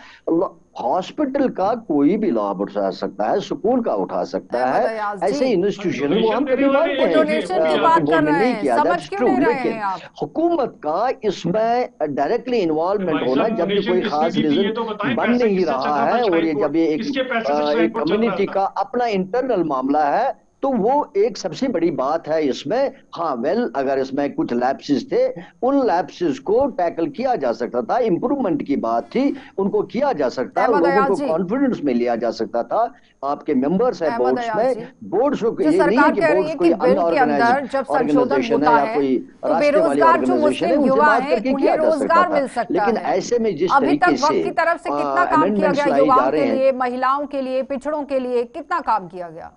Speaker 4: हॉस्पिटल का कोई भी लाभ उठा सकता है, स्कूल का उठा सकता
Speaker 1: अहमद
Speaker 4: है।
Speaker 1: अयाज जी
Speaker 4: ऐसे इंस्टीट्यूशन वो
Speaker 3: डोनेशन
Speaker 4: हम
Speaker 3: देने
Speaker 4: कभी
Speaker 3: वाले
Speaker 4: मानते
Speaker 1: वो
Speaker 3: एक
Speaker 4: हैं
Speaker 3: ही
Speaker 1: डोनेशन की
Speaker 3: है।
Speaker 1: बात कर
Speaker 4: वो
Speaker 1: रहे
Speaker 4: नहीं
Speaker 1: हैं,
Speaker 4: किया,
Speaker 1: समझ
Speaker 4: दैट्स
Speaker 1: क्यों
Speaker 4: ट्रू।
Speaker 1: नहीं रहे
Speaker 4: लेकिन
Speaker 1: हैं आप?
Speaker 4: हुकूमत का इसमें डायरेक्टली इन्वॉल्वमेंट
Speaker 3: भाई
Speaker 4: होना,
Speaker 3: साहब,
Speaker 4: जबकि
Speaker 3: डोनेशन
Speaker 4: कोई
Speaker 3: किसने
Speaker 4: खास
Speaker 3: दी थी ये
Speaker 4: रीजन
Speaker 3: तो बताएं।
Speaker 4: बन
Speaker 3: पैसे
Speaker 4: नहीं
Speaker 3: किससे चल
Speaker 4: रहा
Speaker 3: रहा था
Speaker 4: है, और
Speaker 3: श्राइन
Speaker 4: ये
Speaker 3: बोर्ड?
Speaker 4: जब ये
Speaker 3: किसके पैसे से श्राइन
Speaker 4: एक
Speaker 3: बोर्ड चल रहा
Speaker 4: कम्युनिटी
Speaker 3: था?
Speaker 4: का अपना इंटरनल मामला है, तो वो एक सबसे बड़ी बात है इसमें। हाँ वेल, अगर इसमें कुछ लैप्सेस थे, उन लैप्सेस को टैकल किया जा सकता था। इंप्रूवमेंट की बात थी, उनको किया जा सकता है,
Speaker 1: अहमद
Speaker 4: लोगों
Speaker 1: अयाज
Speaker 4: को
Speaker 1: जी,
Speaker 4: कॉन्फिडेंस में लिया जा सकता था। आपके मेंबर्स है
Speaker 1: अहमद
Speaker 4: बोर्ड्स
Speaker 1: अयाज
Speaker 4: में,
Speaker 1: जी,
Speaker 4: बोर्ड्स को
Speaker 1: जो
Speaker 4: ये नहीं है
Speaker 1: सरकार
Speaker 4: कि
Speaker 1: कह रही
Speaker 4: बोर्ड्स
Speaker 1: है
Speaker 4: कोई
Speaker 1: कि बिल के
Speaker 4: अनऑर्गेनाइज्ड
Speaker 1: अंदर जब संशोधन
Speaker 4: ऑर्गेनाइजेशन
Speaker 1: होता
Speaker 4: है या
Speaker 1: है
Speaker 4: कोई
Speaker 1: तो
Speaker 4: रास्ते वाली
Speaker 1: बेरोजगार जो
Speaker 4: ऑर्गेनाइजेशन है,
Speaker 1: मुस्लिम
Speaker 4: उनसे
Speaker 1: युवा
Speaker 4: बात
Speaker 1: हैं
Speaker 4: करके
Speaker 1: उन्हें
Speaker 4: किया जा सकता
Speaker 1: रोजगार
Speaker 4: था।
Speaker 1: मिल सकता
Speaker 4: लेकिन
Speaker 1: है।
Speaker 4: ऐसे में जिस
Speaker 1: अभी
Speaker 4: तरीके
Speaker 1: तक
Speaker 4: से
Speaker 1: वक्त की तरफ से कितना काम किया
Speaker 4: अमेंडमेंट्स
Speaker 1: गया
Speaker 4: लाई जा
Speaker 1: युवाओं
Speaker 4: रहे
Speaker 1: के
Speaker 4: हैं,
Speaker 1: लिए, महिलाओं के लिए, पिछड़ों के लिए कितना काम किया गया?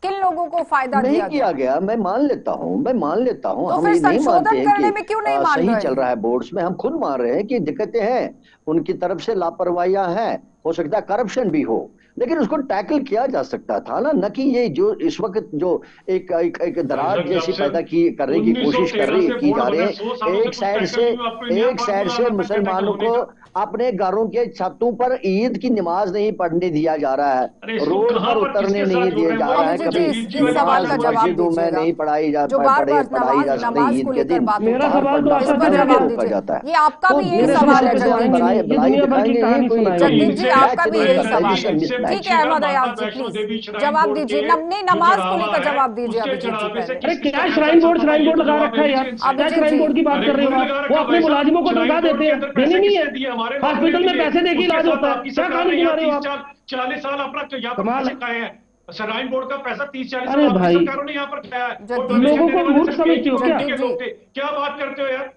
Speaker 1: किन लोगों को फायदा
Speaker 4: नहीं
Speaker 1: दिया
Speaker 4: किया
Speaker 1: गया?
Speaker 4: गया, मैं मान लेता हूं, मैं मान लेता हूं।
Speaker 1: तो
Speaker 4: हम
Speaker 1: फिर
Speaker 4: ये नहीं मानते
Speaker 1: संशोधन
Speaker 4: हैं कि
Speaker 1: करने में क्यों नहीं मान
Speaker 4: सही
Speaker 1: रहे
Speaker 4: चल रहा
Speaker 1: हैं?
Speaker 4: है बोर्ड्स में। हम खुद मान रहे हैं कि दिक्कतें हैं, उनकी तरफ से लापरवाहियां हैं, हो सकता है करप्शन भी हो, लेकिन उसको टैकल किया जा सकता था ना। न कि ये जो इस वक्त जो एक
Speaker 3: भाई
Speaker 4: दरार
Speaker 3: साहब, जब
Speaker 4: जैसी
Speaker 3: से
Speaker 4: पैदा करने की कोशिश
Speaker 3: 1913 से
Speaker 4: की
Speaker 3: बोर्ड
Speaker 4: जा रही
Speaker 3: बने,
Speaker 4: है।
Speaker 3: 100 सालों से
Speaker 4: एक
Speaker 3: कुछ
Speaker 4: साइड
Speaker 3: टैकल
Speaker 4: से
Speaker 3: नहीं हुआ। आपको इंडिया
Speaker 4: एक साइड
Speaker 3: फार्मूला
Speaker 4: से
Speaker 3: आता है टैकल
Speaker 4: मुसलमानों
Speaker 3: होने
Speaker 4: को
Speaker 3: का?
Speaker 4: अपने घरों के छतों पर ईद की नमाज नहीं पढ़ने दिया जा रहा है,
Speaker 3: अरे इसको
Speaker 4: रोड
Speaker 3: कहां
Speaker 4: पर
Speaker 3: पर
Speaker 4: उतरने
Speaker 3: किसके साथ
Speaker 4: नहीं
Speaker 3: जोड़
Speaker 4: दिए
Speaker 3: रहे हैं?
Speaker 4: जा
Speaker 3: वो
Speaker 4: रहा है।
Speaker 1: अभिजीत जी
Speaker 4: कभी
Speaker 3: जगदीप जी
Speaker 1: इस
Speaker 3: वाली
Speaker 1: सवाल
Speaker 3: बात
Speaker 1: का
Speaker 3: है।
Speaker 1: जवाब
Speaker 4: मस्जिदों में
Speaker 1: दीजिएगा।
Speaker 4: नहीं
Speaker 1: जो बार बार
Speaker 4: पढ़ाई जा सकती
Speaker 1: नमाज
Speaker 4: ईद
Speaker 1: को
Speaker 4: के
Speaker 1: लेकर
Speaker 4: दिन,
Speaker 1: बात
Speaker 2: मेरा
Speaker 1: होती है,
Speaker 4: बाहर
Speaker 2: सवाल तो
Speaker 4: पढ़ना
Speaker 1: इस
Speaker 2: आशा
Speaker 4: है,
Speaker 1: पर
Speaker 2: जी
Speaker 4: घर
Speaker 2: रह
Speaker 4: में
Speaker 1: जवाब
Speaker 2: गया।
Speaker 4: रोका
Speaker 1: दीजिए।
Speaker 4: जाता है।
Speaker 1: ये आपका
Speaker 4: तो
Speaker 1: भी यही
Speaker 2: मेरे
Speaker 4: दूसरी
Speaker 1: सवाल
Speaker 2: देश
Speaker 1: है
Speaker 2: की
Speaker 4: चीजों
Speaker 2: कहानी
Speaker 4: की
Speaker 1: जगदीप जी।
Speaker 2: सुनिए, ये
Speaker 4: भलाई
Speaker 2: दुनिया भर की
Speaker 4: दिखाएंगे, ये
Speaker 2: कहानी
Speaker 4: कोई
Speaker 2: सुनाएंगे।
Speaker 1: जगदीप जी आपका भी यही सवाल है। ठीक है अहमद अयाज जी, प्लीज जवाब दीजिए। नहीं, नमाज को लेकर जवाब दीजिए अभिजीत जी पहले।
Speaker 2: अरे क्या श्राइन बोर्ड लगा रखा है यार? क्या
Speaker 1: अभिजीत
Speaker 2: श्राइन
Speaker 1: जी,
Speaker 2: बोर्ड की बात कर रहे हो आप? वो अपने मुलाजिमों को तनख्वाह देते हैं, देनी नहीं है? हॉस्पिटल में पैसे दे के इलाज होता है, क्या कहानी सुना रहे हो आप?
Speaker 3: 40 साल अपना यहाँ पर
Speaker 2: कमाल
Speaker 3: पैसे
Speaker 2: है।
Speaker 3: खाए हैं। श्राइन बोर्ड का पैसा 30-40 साल
Speaker 2: अरे
Speaker 3: आपकी
Speaker 2: भाई,
Speaker 3: सरकारों ने यहाँ पर खाया है। और
Speaker 1: जगदीप
Speaker 3: डोनेशन
Speaker 2: लोगों
Speaker 3: देने
Speaker 2: को
Speaker 3: वाले
Speaker 2: मूर्ख
Speaker 3: सिर्फ एक
Speaker 2: समझते हो क्या?
Speaker 3: कम्युनिटी के
Speaker 1: जगदीप
Speaker 3: लोग
Speaker 1: जी,
Speaker 3: थे। क्या बात करते हो यार?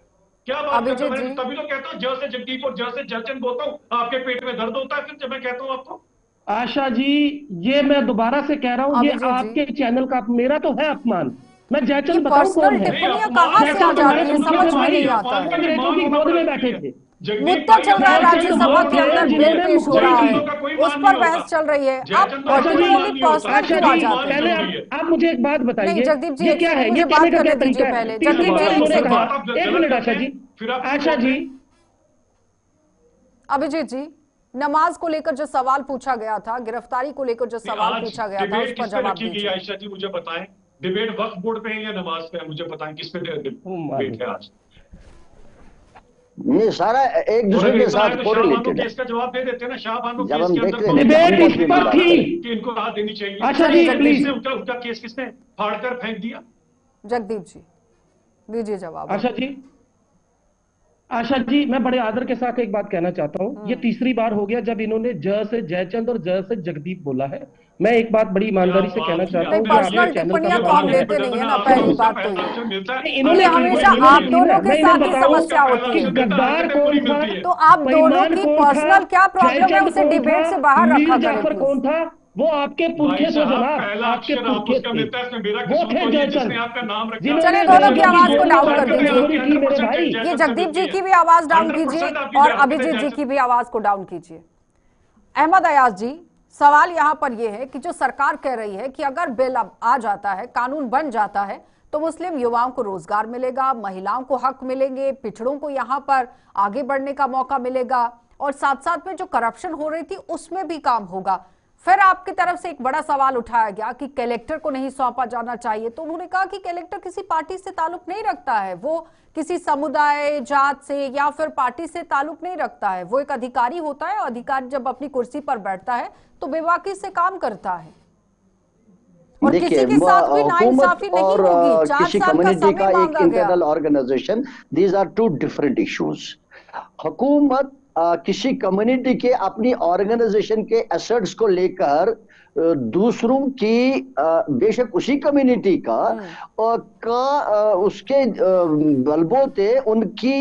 Speaker 3: क्या बात करते हो?
Speaker 1: अभिजीत
Speaker 3: मैं
Speaker 1: जी,
Speaker 3: तभी तो कहता हूँ, ज से जगदीप और ज से जयचंद बोलता हूँ, आपके पेट में दर्द होता है फिर जब मैं कहता हूँ आपको।
Speaker 2: आशा जी, ये मैं दोबारा से कह रहा हूं, ये
Speaker 1: अभिजीत जी,
Speaker 2: आपके चैनल का, मेरा तो है अपमान, मैं जयचंद
Speaker 1: ये
Speaker 2: बताऊं कौन
Speaker 1: पर्सनल
Speaker 2: है?
Speaker 1: टिप्पणियां कहाँ से आ
Speaker 2: जयचंद
Speaker 1: जाती
Speaker 2: हमारे
Speaker 1: है,
Speaker 2: पुरखे
Speaker 1: समझ
Speaker 2: थे
Speaker 1: में
Speaker 2: भाई,
Speaker 1: नहीं आता है।
Speaker 2: अंग्रेजों की गोद में बैठे थे।
Speaker 1: मुद्दा चल रहा है, राज्यसभा के अंदर बिल
Speaker 2: जिन्होंने
Speaker 1: पेश हो रहा है,
Speaker 3: जयचंदों का कोई
Speaker 1: उस
Speaker 3: मान
Speaker 1: पर
Speaker 3: नहीं
Speaker 1: बहस
Speaker 3: होता।
Speaker 1: चल रही है, आप
Speaker 3: जयचंदों का कोई
Speaker 1: पर्टिकुलरली
Speaker 3: मान नहीं होता।
Speaker 1: पर्सनल
Speaker 2: आशा
Speaker 1: क्यों आ
Speaker 2: जी,
Speaker 1: जाते
Speaker 2: पहले
Speaker 1: हैं?
Speaker 3: जरूरी है।
Speaker 2: आप मुझे एक बात
Speaker 1: नहीं
Speaker 2: बताइए,
Speaker 1: जगदीप जी,
Speaker 2: ये
Speaker 1: एक
Speaker 2: क्या है?
Speaker 1: सेकंड,
Speaker 2: ये
Speaker 1: मुझे
Speaker 2: कहने
Speaker 1: बात
Speaker 2: का
Speaker 1: करने
Speaker 2: क्या
Speaker 1: दीजिए
Speaker 2: तरीका है?
Speaker 1: पहले।
Speaker 2: तीसरी
Speaker 1: जगदीप
Speaker 2: बार
Speaker 1: जी, एक
Speaker 2: इन्होंने
Speaker 1: सेकंड।
Speaker 2: कहा,
Speaker 3: आप
Speaker 2: एक
Speaker 3: गलत
Speaker 2: मिनट
Speaker 3: करते
Speaker 2: आशा
Speaker 3: हैं,
Speaker 2: जी,
Speaker 3: फिर आप क्यों
Speaker 2: आशा
Speaker 3: बोलते
Speaker 2: जी,
Speaker 3: हैं?
Speaker 1: अभिजीत जी, नमाज को लेकर जो सवाल पूछा गया था, गिरफ्तारी को लेकर जो
Speaker 3: नहीं,
Speaker 1: सवाल
Speaker 3: आज
Speaker 1: पूछा गया था, उस
Speaker 3: डिबेट
Speaker 1: पर
Speaker 3: किस पे
Speaker 1: जवाब
Speaker 3: रखी गई
Speaker 1: दीजिए।
Speaker 3: आयशा जी, मुझे बताएं। डिबेट वक्फ बोर्ड पे है या नमाज पे है, मुझे बताएं किस पे डिबेट है आज।
Speaker 4: ये सारा एक
Speaker 3: और
Speaker 4: दूसरे
Speaker 3: अगर
Speaker 4: के
Speaker 3: इतना है
Speaker 4: साथ
Speaker 3: तो शाह बानो
Speaker 4: कोरिलेटेड है।
Speaker 3: केस का जवाब दे देते हैं ना। शाह बानो
Speaker 4: जब
Speaker 3: केस
Speaker 4: हम
Speaker 3: के अंदर
Speaker 4: देखते हैं
Speaker 3: पब्लिक
Speaker 4: हम
Speaker 2: डिबेट
Speaker 4: कौन
Speaker 2: इस
Speaker 4: सी
Speaker 2: पर
Speaker 4: बात
Speaker 2: थी।
Speaker 4: करें।
Speaker 3: कि इनको राहत देनी चाहिए।
Speaker 2: आशा
Speaker 1: जी,
Speaker 3: किसने
Speaker 1: जगदीप
Speaker 3: उनका केस किसने फाड़कर फेंक दिया?
Speaker 1: जगदीप जी दीजिए जवाब।
Speaker 2: आशा जी, आशा जी, मैं बड़े आदर के साथ एक बात कहना चाहता हूं। ये तीसरी बार हो गया जब इन्होंने ज से जयचंद और ज से जगदीप बोला है। मैं एक बात बड़ी
Speaker 3: क्या
Speaker 2: ईमानदारी से
Speaker 3: बात
Speaker 2: कहना
Speaker 3: की
Speaker 2: चाहता
Speaker 1: नहीं,
Speaker 2: हूं,
Speaker 3: आपने,
Speaker 2: ये
Speaker 3: अब
Speaker 2: आपके
Speaker 1: पर्सनल
Speaker 3: ये
Speaker 2: चैनल का
Speaker 1: टिप्पणियां
Speaker 2: भी
Speaker 1: तो हम
Speaker 2: काम है।
Speaker 1: लेते नहीं है ना,
Speaker 3: आपको
Speaker 1: पहली
Speaker 3: उसका
Speaker 1: बात तो
Speaker 3: पहला
Speaker 1: ये।
Speaker 3: अक्षर मिलता है।
Speaker 2: इन्होंने
Speaker 1: ये
Speaker 2: की
Speaker 1: हमेशा
Speaker 2: है, इन्होंने
Speaker 1: आप
Speaker 2: की है।
Speaker 1: दोनों के
Speaker 2: मैं
Speaker 1: साथ
Speaker 2: इन्हें
Speaker 1: ही
Speaker 2: बताऊं
Speaker 1: समस्या होती
Speaker 2: कि
Speaker 1: है।
Speaker 2: गद्दार कौन था,
Speaker 1: तो आप दोनों
Speaker 2: बेईमान
Speaker 1: की
Speaker 2: कौन था,
Speaker 1: पर्सनल क्या प्रॉब्लम है,
Speaker 2: जयचंद
Speaker 1: उसे
Speaker 2: कौन
Speaker 1: डिबेट
Speaker 2: था,
Speaker 1: से बाहर
Speaker 2: मीर
Speaker 1: रखा करें
Speaker 2: जाफर
Speaker 1: प्लीज।
Speaker 2: कौन था, वो आपके
Speaker 3: भाई
Speaker 2: पुरखे थे
Speaker 3: साहब,
Speaker 2: जनाब,
Speaker 3: पहला
Speaker 2: आपके
Speaker 3: अक्षर
Speaker 2: पुरखे
Speaker 3: उसका
Speaker 2: थे।
Speaker 3: मिलता है, इसमें मेरा
Speaker 2: वो
Speaker 3: कसूर
Speaker 2: थे
Speaker 3: तो नहीं है जिसने
Speaker 2: जयचंद,
Speaker 3: आपका नाम रखा।
Speaker 2: जिन्होंने
Speaker 1: चलिए, दोनों की
Speaker 2: अंग्रेजों की
Speaker 1: आवाज को
Speaker 2: गोद में
Speaker 1: डाउन कर
Speaker 2: बैठकर
Speaker 1: दीजिए।
Speaker 2: मजबूरी की मेरे भाई।
Speaker 1: ये जगदीप जी की भी आवाज डाउन कीजिए
Speaker 3: 100% आपकी
Speaker 1: और
Speaker 3: आपकी
Speaker 1: अभिजीत जी
Speaker 3: जयचंद।
Speaker 1: की भी आवाज को डाउन कीजिए। अहमद अयाज जी, सवाल यहां पर यह है कि जो सरकार कह रही है कि अगर बिल अब आ जाता है, कानून बन जाता है, तो मुस्लिम युवाओं को रोजगार मिलेगा, महिलाओं को हक मिलेंगे, पिछड़ों को यहां पर आगे बढ़ने का मौका मिलेगा, और साथ साथ में जो करप्शन हो रही थी उसमें भी काम होगा। फिर आपकी तरफ से एक बड़ा सवाल उठाया गया कि कलेक्टर को नहीं सौंपा जाना चाहिए, तो उन्होंने कहा कि कलेक्टर किसी पार्टी से ताल्लुक नहीं रखता है, वो किसी समुदाय, जात से या फिर पार्टी से ताल्लुक नहीं रखता है, वो एक अधिकारी होता है और अधिकारी जब अपनी कुर्सी पर बैठता है तो बेबाकी से काम करता है और
Speaker 4: देखिए,
Speaker 1: किसी के साथ भी
Speaker 4: हुकूमत
Speaker 1: नाइंसाफी नहीं
Speaker 4: और
Speaker 1: होगी। 4
Speaker 4: किसी
Speaker 1: साल का
Speaker 4: कम्युनिटी
Speaker 1: समय
Speaker 4: का एक
Speaker 1: मांगा गया।
Speaker 4: Internal organisation, these are two different issues. हुकूमत किसी कम्युनिटी के अपनी ऑर्गेनाइजेशन के एसेट्स को लेकर दूसरों की बेशक उसी कम्युनिटी का उसके बलबूते उनकी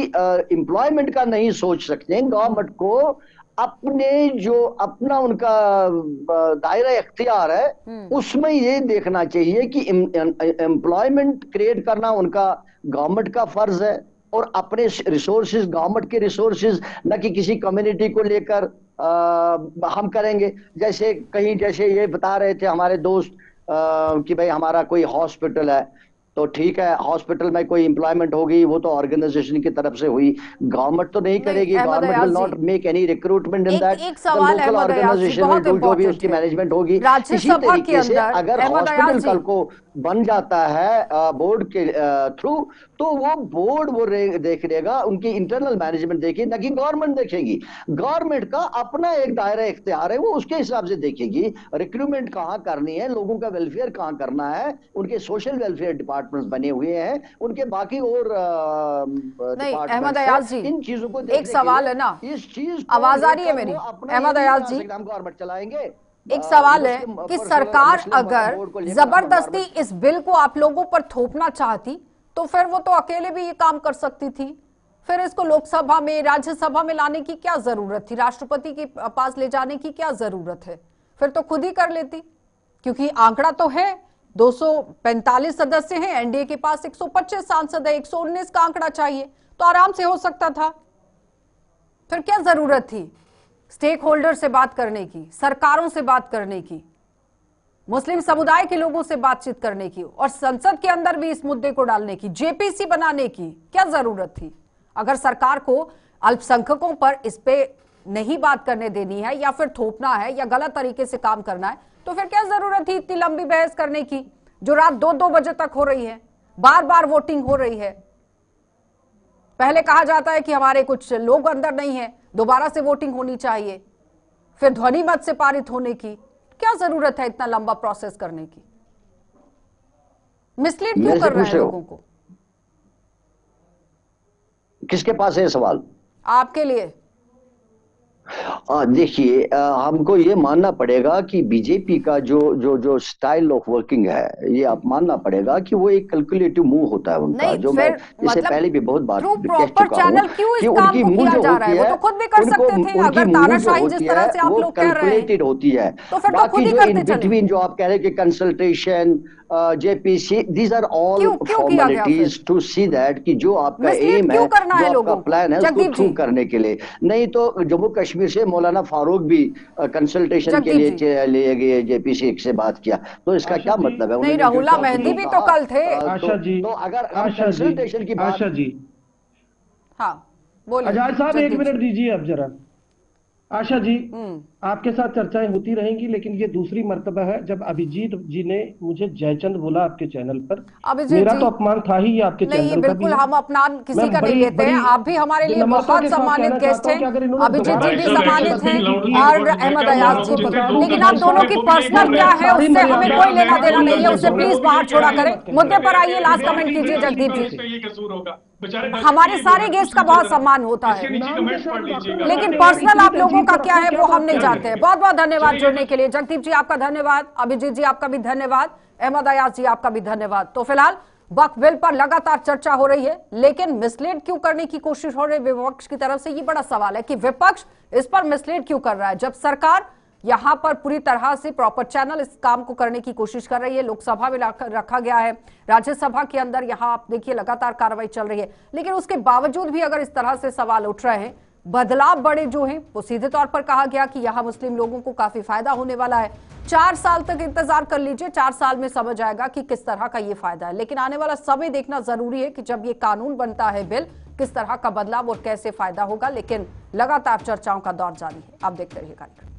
Speaker 4: एम्प्लॉयमेंट का नहीं सोच सकते। गवर्नमेंट को अपने जो अपना उनका दायरा इख्तियार है उसमें ये देखना चाहिए कि एम्प्लॉयमेंट क्रिएट करना उनका गवर्नमेंट का फर्ज है, और अपने रिसोर्सेज, गवर्नमेंट के रिसोर्सेज, न कि किसी कम्युनिटी को लेकर हम करेंगे। जैसे कहीं, जैसे ये बता रहे थे हमारे दोस्त कि भाई हमारा कोई हॉस्पिटल है, तो ठीक है, हॉस्पिटल में कोई एम्प्लॉयमेंट होगी वो तो ऑर्गेनाइजेशन की तरफ से हुई, गवर्नमेंट तो नहीं करेगी।
Speaker 1: Ahmad
Speaker 4: government
Speaker 1: Ayaz
Speaker 4: will
Speaker 1: ji,
Speaker 4: not make any recruitment in that.
Speaker 1: एक सवाल
Speaker 4: लोकल
Speaker 1: अहमद अयाज जी,
Speaker 4: ऑर्गेनाइजेशन
Speaker 1: बहुत
Speaker 4: विल डू, जो भी
Speaker 1: इंपॉर्टेंट
Speaker 4: उसकी
Speaker 1: है।
Speaker 4: मैनेजमेंट होगी। इसी
Speaker 1: राज्यसभा के
Speaker 4: तरीके से
Speaker 1: अंदर
Speaker 4: अगर
Speaker 1: अहमद अयाज
Speaker 4: हॉस्पिटल
Speaker 1: जी,
Speaker 4: कल को बन जाता है बोर्ड के थ्रू, तो वो बोर्ड वो देख लेगा, उनकी इंटरनल मैनेजमेंट देखेगी, ना कि गवर्नमेंट देखेगी। गवर्नमेंट का अपना एक दायरा इख्तियार है, वो उसके हिसाब से देखेगी रिक्रूटमेंट कहाँ करनी है, लोगों का वेलफेयर कहाँ करना है, उनके सोशल वेलफेयर डिपार्टमेंट्स बने हुए हैं, उनके बाकी और
Speaker 1: नहीं अहमद
Speaker 4: डिपार्टमेंट्स
Speaker 1: अयाज जी,
Speaker 4: इन चीजों को
Speaker 1: एक सवाल है ना,
Speaker 4: इस चीज
Speaker 1: आवाज आ रही है मेरी? अहमद अयाज जी,
Speaker 4: हम गवर्नमेंट चलाएंगे।
Speaker 1: एक सवाल है कि सरकार अगर जबरदस्ती इस बिल को आप लोगों पर थोपना चाहती तो फिर वो तो अकेले भी ये काम कर सकती थी, फिर इसको लोकसभा में, राज्यसभा में लाने की क्या जरूरत थी, राष्ट्रपति के पास ले जाने की क्या जरूरत है, फिर तो खुद ही कर लेती। क्योंकि आंकड़ा तो है, 245 सदस्य हैं, एनडीए के पास 125 सांसद है, 119 का आंकड़ा चाहिए, तो आराम से हो सकता था। फिर क्या जरूरत थी स्टेक होल्डर से बात करने की, सरकारों से बात करने की, मुस्लिम समुदाय के लोगों से बातचीत करने की, और संसद के अंदर भी इस मुद्दे को डालने की, जेपीसी बनाने की क्या जरूरत थी? अगर सरकार को अल्पसंख्यकों पर इस पे नहीं बात करने देनी है या फिर थोपना है या गलत तरीके से काम करना है, तो फिर क्या जरूरत थी इतनी लंबी बहस करने की जो रात 2-2 बजे तक हो रही है, बार बार वोटिंग हो रही है। पहले कहा जाता है कि हमारे कुछ लोग अंदर नहीं है, दोबारा से वोटिंग होनी चाहिए, फिर ध्वनि मत से पारित होने की। क्या जरूरत है इतना लंबा प्रोसेस करने की? मिसलीड क्यों कर रहे हैं लोगों को?
Speaker 4: किसके पास है सवाल?
Speaker 1: आपके लिए।
Speaker 4: देखिए, हमको ये मानना पड़ेगा कि बीजेपी का जो जो जो स्टाइल ऑफ वर्किंग है, ये आप मानना पड़ेगा कि वो एक कैलकुलेटिव मूव होता है उनका,
Speaker 1: नहीं,
Speaker 4: जो मैं
Speaker 1: फिर
Speaker 4: इससे
Speaker 1: मतलब
Speaker 4: पहले भी बहुत बार
Speaker 1: थ्रू
Speaker 4: कह
Speaker 1: प्रॉपर
Speaker 4: चुका हूँ
Speaker 1: चैनल क्यों इस
Speaker 4: कि
Speaker 1: काम
Speaker 4: उनकी
Speaker 1: को
Speaker 4: मूव
Speaker 1: किया
Speaker 4: जो
Speaker 1: जा रहा
Speaker 4: होती
Speaker 1: है? वो
Speaker 4: है,
Speaker 1: तो खुद भी कर
Speaker 4: उनको
Speaker 1: सकते थे।
Speaker 4: उनकी
Speaker 1: अगर
Speaker 4: मूव जो
Speaker 1: तानाशाही जिस
Speaker 4: होती
Speaker 1: तरह
Speaker 4: है
Speaker 1: से आप
Speaker 4: वो
Speaker 1: लोग कह रहे हैं
Speaker 4: कैलकुलेटेड होती है।
Speaker 1: तो फिर तो खुद
Speaker 4: बाकी
Speaker 1: ही
Speaker 4: जो
Speaker 1: करते
Speaker 4: इन
Speaker 1: चले।
Speaker 4: बिटवीन जो आप कह रहे हैं कि consultation, JPC, these are all
Speaker 1: क्यों किया गया फिर?
Speaker 4: फॉर्मेलिटीज टू सी दैट कि जो आपका
Speaker 1: मिसलीड
Speaker 4: एम
Speaker 1: क्यों
Speaker 4: है,
Speaker 1: करना
Speaker 4: जो
Speaker 1: है
Speaker 4: आपका
Speaker 1: लोगों को?
Speaker 4: प्लान है, उसको
Speaker 1: जगदीप
Speaker 4: थ्रू
Speaker 1: जी,
Speaker 4: करने के लिए। नहीं तो जम्मू कश्मीर से मौलाना फारूक भी कंसल्टेशन के
Speaker 1: जगदीप
Speaker 4: लिए
Speaker 1: जी।
Speaker 4: लिए गए, जेपीसी से बात किया, तो इसका
Speaker 2: आशा
Speaker 4: क्या
Speaker 2: जी,
Speaker 4: मतलब है?
Speaker 1: नहीं,
Speaker 4: उन्होंने जो
Speaker 1: राहुला
Speaker 4: जो
Speaker 1: मेहंदी
Speaker 4: जो
Speaker 1: भी तो
Speaker 4: कहा,
Speaker 1: कल थे।
Speaker 2: आशा जी,
Speaker 4: तो अगर हम
Speaker 2: आशा जी,
Speaker 4: कंसल्टेशन की बात।
Speaker 2: आशा जी,
Speaker 1: हाँ, बोलिए
Speaker 2: अजय साहब एक
Speaker 1: जगदीप जी।
Speaker 2: मिनट दीजिए अब जरा। आशा जी,
Speaker 1: हम्म।
Speaker 2: आपके साथ चर्चाएं होती रहेंगी, लेकिन ये दूसरी मर्तबा है जब अभिजीत जी ने मुझे जयचंद बोला आपके चैनल पर।
Speaker 1: अभिजीत
Speaker 2: मेरा
Speaker 1: जी,
Speaker 2: तो अपमान था ही, ये आपके
Speaker 1: नहीं, ये
Speaker 2: चैनल का भी
Speaker 1: बिल्कुल
Speaker 2: है।
Speaker 1: हम अपमान
Speaker 2: मैं
Speaker 1: किसी का नहीं
Speaker 2: बड़ी
Speaker 1: लेते हैं।
Speaker 2: बड़ी
Speaker 1: आप भी हमारे लिए
Speaker 2: विनम्रता
Speaker 1: बहुत
Speaker 2: के साथ
Speaker 1: सम्मानित
Speaker 2: कहना
Speaker 1: गेस्ट
Speaker 2: चाहता हूं
Speaker 1: हैं।
Speaker 2: कि अगर इन्होंने
Speaker 1: अभिजीत जी
Speaker 2: दोबारा
Speaker 3: भाई
Speaker 1: भी
Speaker 2: से
Speaker 3: साहब,
Speaker 2: ऐसी
Speaker 1: सम्मानित
Speaker 3: एक्सेसिव
Speaker 1: हैं
Speaker 2: बदतमीजी
Speaker 3: लाउडली
Speaker 2: की,
Speaker 1: और
Speaker 3: बोल रहे हैं,
Speaker 1: अहमद
Speaker 3: क्या
Speaker 1: अयाज
Speaker 3: बोल रहा
Speaker 2: आपको
Speaker 1: जी
Speaker 3: हूँ?
Speaker 1: भी।
Speaker 2: बता
Speaker 3: जितने
Speaker 2: दूं
Speaker 3: दो
Speaker 2: कि
Speaker 1: लेकिन
Speaker 3: मिनट
Speaker 1: आप
Speaker 2: भाई
Speaker 1: दोनों
Speaker 3: बोलने
Speaker 1: की
Speaker 2: साहब,
Speaker 3: वो भी यही
Speaker 1: पर्सनल
Speaker 3: बोल
Speaker 2: मैं
Speaker 3: रहे
Speaker 1: क्या
Speaker 3: हैं।
Speaker 2: अपनी
Speaker 1: है
Speaker 2: सारी
Speaker 1: उससे हमें
Speaker 2: मर्यादा
Speaker 1: कोई लेना
Speaker 3: मैं
Speaker 1: देना
Speaker 3: बोल रहा
Speaker 1: नहीं
Speaker 3: हूँ,
Speaker 1: है।
Speaker 3: मैं
Speaker 1: उसे
Speaker 3: बोल रहा
Speaker 1: प्लीज
Speaker 3: हूँ,
Speaker 1: बाहर
Speaker 3: ये कह
Speaker 1: छोड़ा
Speaker 3: रहे हैं।
Speaker 1: करें,
Speaker 2: मत
Speaker 1: मुद्दे
Speaker 2: करिए।
Speaker 1: पर आइए, लास्ट
Speaker 3: मेरे
Speaker 1: कमेंट
Speaker 3: की
Speaker 1: कीजिए
Speaker 3: बेइज्जती
Speaker 1: जगदीप
Speaker 3: करो,
Speaker 1: जी।
Speaker 3: इस पे ये कसूर होगा। बेचारे
Speaker 1: हमारे
Speaker 3: 10 मिनट
Speaker 1: सारे
Speaker 3: में
Speaker 1: गेस्ट का
Speaker 3: पूछ
Speaker 1: बहुत
Speaker 3: लीजिए जरा।
Speaker 1: सम्मान होता है,
Speaker 3: इसके नीचे
Speaker 2: नाम के
Speaker 3: कमेंट्स
Speaker 2: साथ
Speaker 3: पढ़ लीजिएगा।
Speaker 2: वाकई
Speaker 1: लेकिन
Speaker 2: में
Speaker 1: पर्सनल
Speaker 2: इतनी
Speaker 1: आप लोगों
Speaker 2: तहजीब
Speaker 1: का
Speaker 2: तो
Speaker 1: क्या
Speaker 2: आपको
Speaker 1: है
Speaker 2: क्या
Speaker 1: वो हम
Speaker 2: बात
Speaker 1: नहीं
Speaker 3: क्या
Speaker 2: करनी
Speaker 1: जानते
Speaker 2: है?
Speaker 1: हैं।
Speaker 3: करें?
Speaker 1: बहुत बहुत धन्यवाद
Speaker 3: चलिए,
Speaker 1: जुड़ने के लिए। जगदीप जी आपका धन्यवाद, अभिजीत जी आपका भी धन्यवाद, अहमद अयाज जी आपका भी धन्यवाद। तो फिलहाल वक्फ बिल पर लगातार चर्चा हो रही है, लेकिन मिसलीड क्यों करने की कोशिश हो रही है विपक्ष की तरफ से, ये बड़ा सवाल है कि विपक्ष इस पर मिसलीड क्यों कर रहा है, जब सरकार यहां पर पूरी तरह से प्रॉपर चैनल इस काम को करने की कोशिश कर रही है। लोकसभा में रखा गया है, राज्यसभा के अंदर यहां आप देखिए लगातार कार्रवाई चल रही है, लेकिन उसके बावजूद भी अगर इस तरह से सवाल उठ रहे हैं, बदलाव बड़े जो हैं वो सीधे तौर पर कहा गया कि यहां मुस्लिम लोगों को काफी फायदा होने वाला है। 4 साल तक इंतजार कर लीजिए, 4 साल में समझ आएगा कि किस तरह का ये फायदा है। लेकिन आने वाला समय देखना जरूरी है कि जब ये कानून बनता है बिल, किस तरह का बदलाव और कैसे फायदा होगा। लेकिन लगातार चर्चाओं का दौर जारी है, आप देखते रहिए कार्यक्रम।